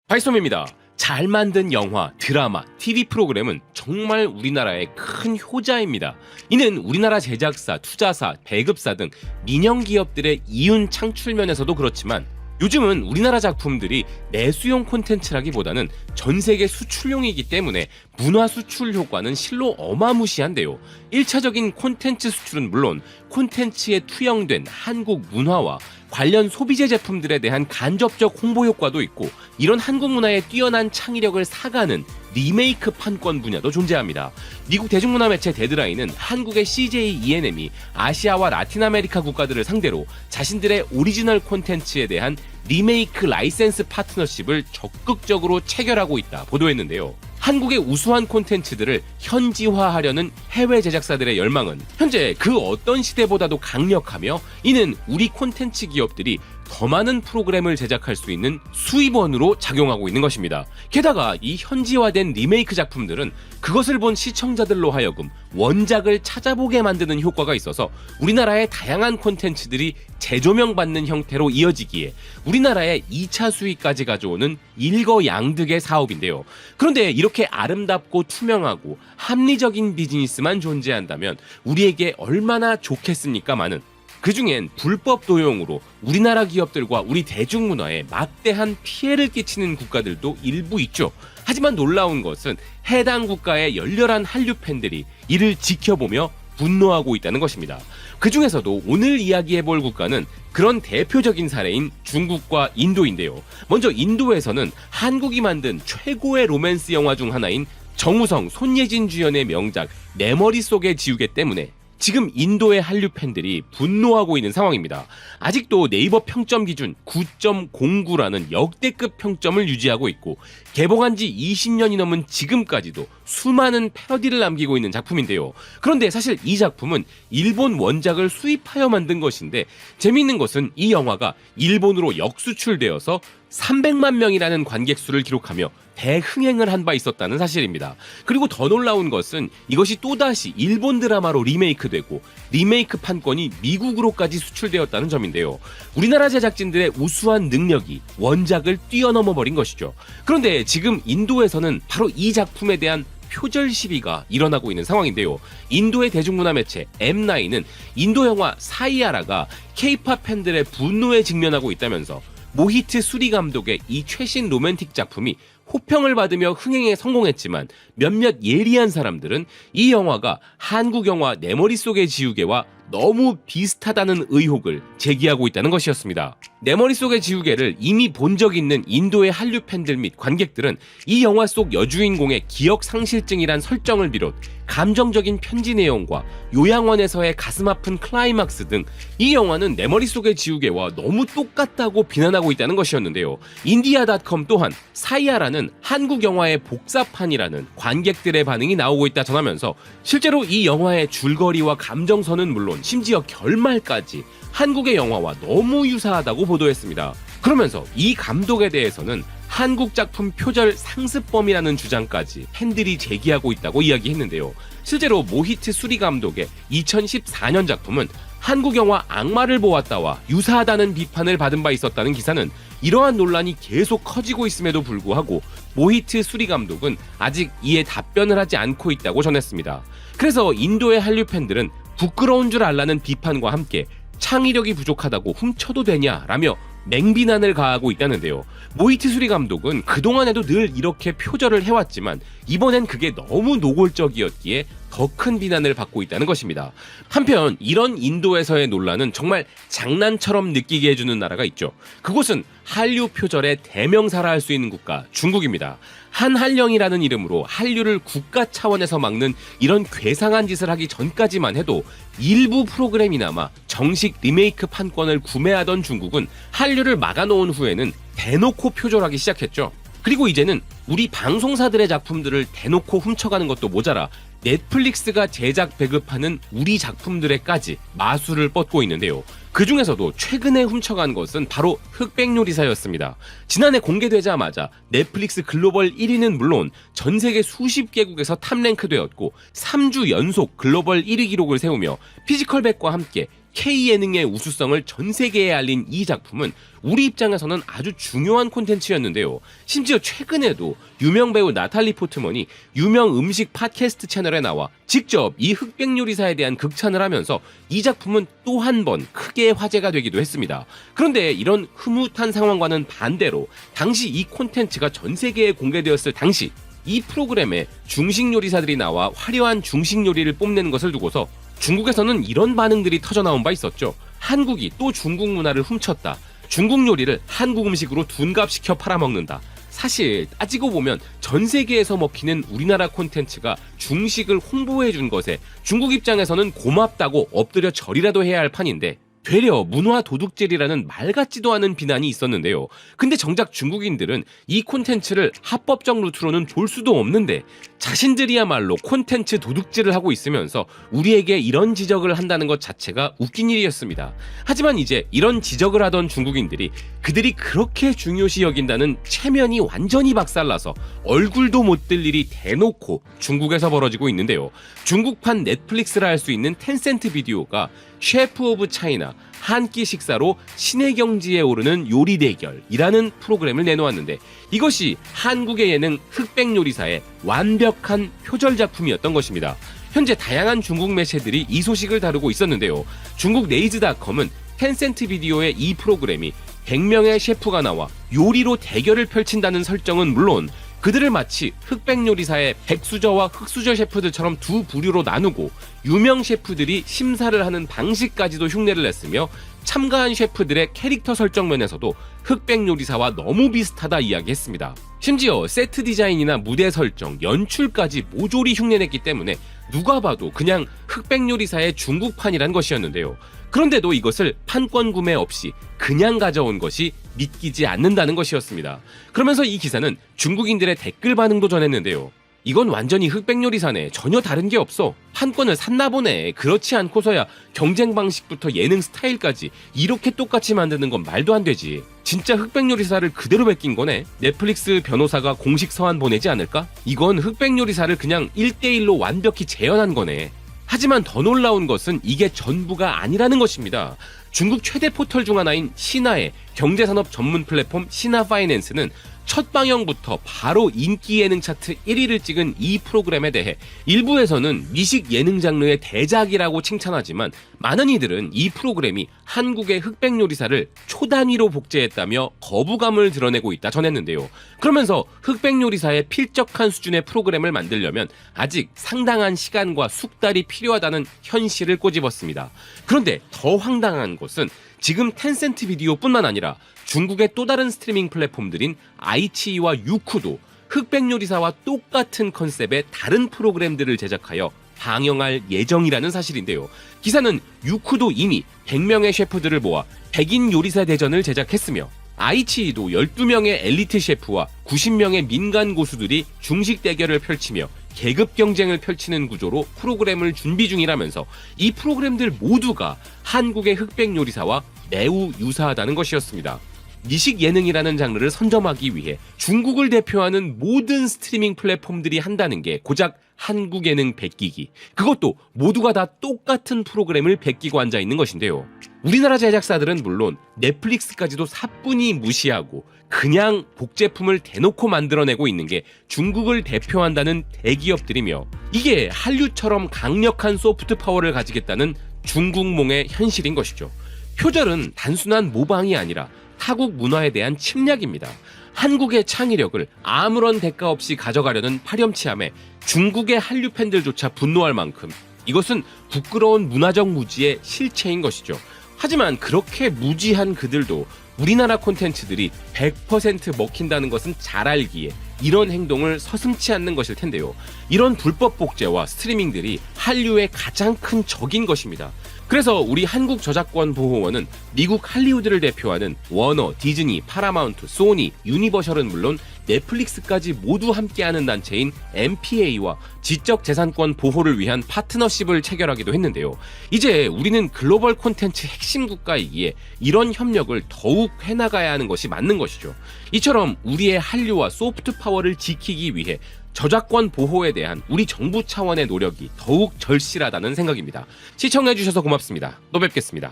바이소입니다. 잘 만든 영화, 드라마, TV 프로그램은 정말 우리나라의 큰 효자입니다. 이는 우리나라 제작사, 투자사, 배급사 등 민영 기업들의 이윤 창출 면에서도 그렇지만 요즘은 우리나라 작품들이 내수용 콘텐츠라기보다는 전 세계 수출용이기 때문에 문화 수출 효과는 실로 어마무시한데요. 1차적인 콘텐츠 수출은 물론 콘텐츠에 투영된 한국 문화와 관련 소비재 제품들에 대한 간접적 홍보 효과도 있고, 이런 한국 문화의 뛰어난 창의력을 사가는 리메이크 판권 분야도 존재합니다. 미국 대중문화 매체 데드라인은 한국의 CJ ENM이 아시아와 라틴 아메리카 국가들을 상대로 자신들의 오리지널 콘텐츠에 대한 리메이크 라이센스 파트너십을 적극적으로 체결하고 있다 보도했는데요. 한국의 우수한 콘텐츠들을 현지화하려는 해외 제작사들의 열망은 현재 그 어떤 시대보다도 강력하며, 이는 우리 콘텐츠 기업들이 더 많은 프로그램을 제작할 수 있는 수입원으로 작용하고 있는 것입니다. 게다가 이 현지화된 리메이크 작품들은 그것을 본 시청자들로 하여금 원작을 찾아보게 만드는 효과가 있어서 우리나라의 다양한 콘텐츠들이 재조명받는 형태로 이어지기에 우리나라의 2차 수익까지 가져오는 일거양득의 사업인데요. 그런데 이렇게 아름답고 투명하고 합리적인 비즈니스만 존재한다면 우리에게 얼마나 좋겠습니까마는, 그중엔 불법 도용으로 우리나라 기업들과 우리 대중문화에 막대한 피해를 끼치는 국가들도 일부 있죠. 하지만 놀라운 것은 해당 국가의 열렬한 한류 팬들이 이를 지켜보며 분노하고 있다는 것입니다. 그 중에서도 오늘 이야기해볼 국가는 그런 대표적인 사례인 중국과 인도인데요. 먼저 인도에서는 한국이 만든 최고의 로맨스 영화 중 하나인 정우성, 손예진 주연의 명작 내 머릿속의 지우개 때문에 지금 인도의 한류 팬들이 분노하고 있는 상황입니다. 아직도 네이버 평점 기준 9.09라는 역대급 평점을 유지하고 있고, 개봉한 지 20년이 넘은 지금까지도 수많은 패러디를 남기고 있는 작품인데요. 그런데 사실 이 작품은 일본 원작을 수입하여 만든 것인데, 재미있는 것은 이 영화가 일본으로 역수출되어서 300만 명이라는 관객 수를 기록하며 대흥행을 한 바 있었다는 사실입니다. 그리고 더 놀라운 것은 이것이 또다시 일본 드라마로 리메이크되고 리메이크 판권이 미국으로까지 수출되었다는 점인데요. 우리나라 제작진들의 우수한 능력이 원작을 뛰어넘어 버린 것이죠. 그런데 지금 인도에서는 바로 이 작품에 대한 표절 시비가 일어나고 있는 상황인데요. 인도의 대중문화 매체 M9은 인도 영화 사이아라가 K-팝 팬들의 분노에 직면하고 있다면서 모히트 수리 감독의 이 최신 로맨틱 작품이 호평을 받으며 흥행에 성공했지만 몇몇 예리한 사람들은 이 영화가 한국 영화 내 머릿속의 지우개와 너무 비슷하다는 의혹을 제기하고 있다는 것이었습니다. 내 머릿속의 지우개를 이미 본 적 있는 인도의 한류 팬들 및 관객들은 이 영화 속 여주인공의 기억 상실증이란 설정을 비롯 감정적인 편지 내용과 요양원에서의 가슴 아픈 클라이막스 등 이 영화는 내 머릿속의 지우개와 너무 똑같다고 비난하고 있다는 것이었는데요. 인디아닷컴 또한 사이아라는 한국 영화의 복사판이라는 관객들의 반응이 나오고 있다 전하면서, 실제로 이 영화의 줄거리와 감정선은 물론 심지어 결말까지 한국의 영화와 너무 유사하다고 보도했습니다. 그러면서 이 감독에 대해서는 한국 작품 표절 상습범이라는 주장까지 팬들이 제기하고 있다고 이야기했는데요. 실제로 모히트 수리 감독의 2014년 작품은 한국 영화 악마를 보았다와 유사하다는 비판을 받은 바 있었다는 기사는 이러한 논란이 계속 커지고 있음에도 불구하고 모히트 수리 감독은 아직 이에 답변을 하지 않고 있다고 전했습니다. 그래서 인도의 한류 팬들은 부끄러운 줄 알라는 비판과 함께 창의력이 부족하다고 훔쳐도 되냐라며 맹비난을 가하고 있다는데요. 모히트 수리 감독은 그동안에도 늘 이렇게 표절을 해왔지만 이번엔 그게 너무 노골적이었기에 더 큰 비난을 받고 있다는 것입니다. 한편 이런 인도에서의 논란은 정말 장난처럼 느끼게 해주는 나라가 있죠. 그곳은 한류 표절의 대명사라 할 수 있는 국가 중국입니다. 한한령이라는 이름으로 한류를 국가 차원에서 막는 이런 괴상한 짓을 하기 전까지만 해도 일부 프로그램이나마 정식 리메이크 판권을 구매하던 중국은 한류를 막아놓은 후에는 대놓고 표절하기 시작했죠. 그리고 이제는 우리 방송사들의 작품들을 대놓고 훔쳐가는 것도 모자라 넷플릭스가 제작 배급하는 우리 작품들에까지 마술을 뻗고 있는데요. 그 중에서도 최근에 훔쳐간 것은 바로 흑백요리사였습니다. 지난해 공개되자마자 넷플릭스 글로벌 1위는 물론 전 세계 수십 개국에서 탑랭크되었고 3주 연속 글로벌 1위 기록을 세우며 피지컬백과 함께 K예능의 우수성을 전 세계에 알린 이 작품은 우리 입장에서는 아주 중요한 콘텐츠였는데요. 심지어 최근에도 유명 배우 나탈리 포트먼이 유명 음식 팟캐스트 채널에 나와 직접 이 흑백 요리사에 대한 극찬을 하면서 이 작품은 또 한 번 크게 화제가 되기도 했습니다. 그런데 이런 흐뭇한 상황과는 반대로 당시 이 콘텐츠가 전 세계에 공개되었을 당시 이 프로그램에 중식 요리사들이 나와 화려한 중식 요리를 뽐내는 것을 두고서 중국에서는 이런 반응들이 터져나온 바 있었죠. 한국이 또 중국 문화를 훔쳤다. 중국 요리를 한국 음식으로 둔갑시켜 팔아먹는다. 사실 따지고 보면 전 세계에서 먹히는 우리나라 콘텐츠가 중식을 홍보해준 것에 중국 입장에서는 고맙다고 엎드려 절이라도 해야 할 판인데 되려 문화 도둑질이라는 말 같지도 않은 비난이 있었는데요. 근데 정작 중국인들은 이 콘텐츠를 합법적 루트로는 볼 수도 없는데 자신들이야말로 콘텐츠 도둑질을 하고 있으면서 우리에게 이런 지적을 한다는 것 자체가 웃긴 일이었습니다. 하지만 이제 이런 지적을 하던 중국인들이 그들이 그렇게 중요시 여긴다는 체면이 완전히 박살나서 얼굴도 못 들 일이 대놓고 중국에서 벌어지고 있는데요. 중국판 넷플릭스라 할 수 있는 텐센트 비디오가 셰프 오브 차이나 한 끼 식사로 신의 경지에 오르는 요리 대결이라는 프로그램을 내놓았는데 이것이 한국의 예능 흑백 요리사의 완벽한 표절 작품이었던 것입니다. 현재 다양한 중국 매체들이 이 소식을 다루고 있었는데요. 중국 네이즈닷컴은 텐센트 비디오의 이 프로그램이 100명의 셰프가 나와 요리로 대결을 펼친다는 설정은 물론 그들을 마치 흑백 요리사의 백수저와 흑수저 셰프들처럼 두 부류로 나누고 유명 셰프들이 심사를 하는 방식까지도 흉내를 냈으며 참가한 셰프들의 캐릭터 설정 면에서도 흑백 요리사와 너무 비슷하다 이야기했습니다. 심지어 세트 디자인이나 무대 설정, 연출까지 모조리 흉내냈기 때문에 누가 봐도 그냥 흑백 요리사의 중국판이란 것이었는데요. 그런데도 이것을 판권 구매 없이 그냥 가져온 것이 믿기지 않는다는 것이었습니다. 그러면서 이 기사는 중국인들의 댓글 반응도 전했는데요. 이건 완전히 흑백 요리사네. 전혀 다른 게 없어. 판권을 샀나 보네. 그렇지 않고서야 경쟁 방식부터 예능 스타일까지 이렇게 똑같이 만드는 건 말도 안 되지. 진짜 흑백 요리사를 그대로 베낀 거네. 넷플릭스 변호사가 공식 서한 보내지 않을까? 이건 흑백 요리사를 그냥 1대1로 완벽히 재현한 거네. 하지만 더 놀라운 것은 이게 전부가 아니라는 것입니다. 중국 최대 포털 중 하나인 신화의 경제산업 전문 플랫폼 신화파이낸스는 첫 방영부터 바로 인기 예능 차트 1위를 찍은 이 프로그램에 대해 일부에서는 미식 예능 장르의 대작이라고 칭찬하지만 많은 이들은 이 프로그램이 한국의 흑백 요리사를 초단위로 복제했다며 거부감을 드러내고 있다 전했는데요. 그러면서 흑백 요리사의 필적한 수준의 프로그램을 만들려면 아직 상당한 시간과 숙달이 필요하다는 현실을 꼬집었습니다. 그런데 더 황당한 것은 지금 텐센트 비디오뿐만 아니라 중국의 또 다른 스트리밍 플랫폼들인 아이치이와 유쿠도 흑백 요리사와 똑같은 컨셉의 다른 프로그램들을 제작하여 방영할 예정이라는 사실인데요. 기사는 유쿠도 이미 100명의 셰프들을 모아 백인 요리사 대전을 제작했으며 아이치이도 12명의 엘리트 셰프와 90명의 민간 고수들이 중식 대결을 펼치며 계급 경쟁을 펼치는 구조로 프로그램을 준비 중이라면서 이 프로그램들 모두가 한국의 흑백 요리사와 매우 유사하다는 것이었습니다. 미식 예능이라는 장르를 선점하기 위해 중국을 대표하는 모든 스트리밍 플랫폼들이 한다는 게 고작 한국 예능 베끼기. 그것도 모두가 다 똑같은 프로그램을 베끼고 앉아 있는 것인데요. 우리나라 제작사들은 물론 넷플릭스까지도 사뿐히 무시하고 그냥 복제품을 대놓고 만들어내고 있는 게 중국을 대표한다는 대기업들이며 이게 한류처럼 강력한 소프트 파워를 가지겠다는 중국몽의 현실인 것이죠. 표절은 단순한 모방이 아니라 타국 문화에 대한 침략입니다. 한국의 창의력을 아무런 대가 없이 가져가려는 파렴치함에 중국의 한류 팬들조차 분노할 만큼 이것은 부끄러운 문화적 무지의 실체인 것이죠. 하지만 그렇게 무지한 그들도 우리나라 콘텐츠들이 100% 먹힌다는 것은 잘 알기에 이런 행동을 서슴지 않는 것일 텐데요. 이런 불법 복제와 스트리밍들이 한류의 가장 큰 적인 것입니다. 그래서 우리 한국 저작권 보호원은 미국 할리우드를 대표하는 워너, 디즈니, 파라마운트, 소니, 유니버셜은 물론 넷플릭스까지 모두 함께하는 단체인 MPA와 지적재산권 보호를 위한 파트너십을 체결하기도 했는데요. 이제 우리는 글로벌 콘텐츠 핵심 국가이기에 이런 협력을 더욱 해나가야 하는 것이 맞는 것이죠. 이처럼 우리의 한류와 소프트 파워를 지키기 위해 저작권 보호에 대한 우리 정부 차원의 노력이 더욱 절실하다는 생각입니다. 시청해주셔서 고맙습니다. 또 뵙겠습니다.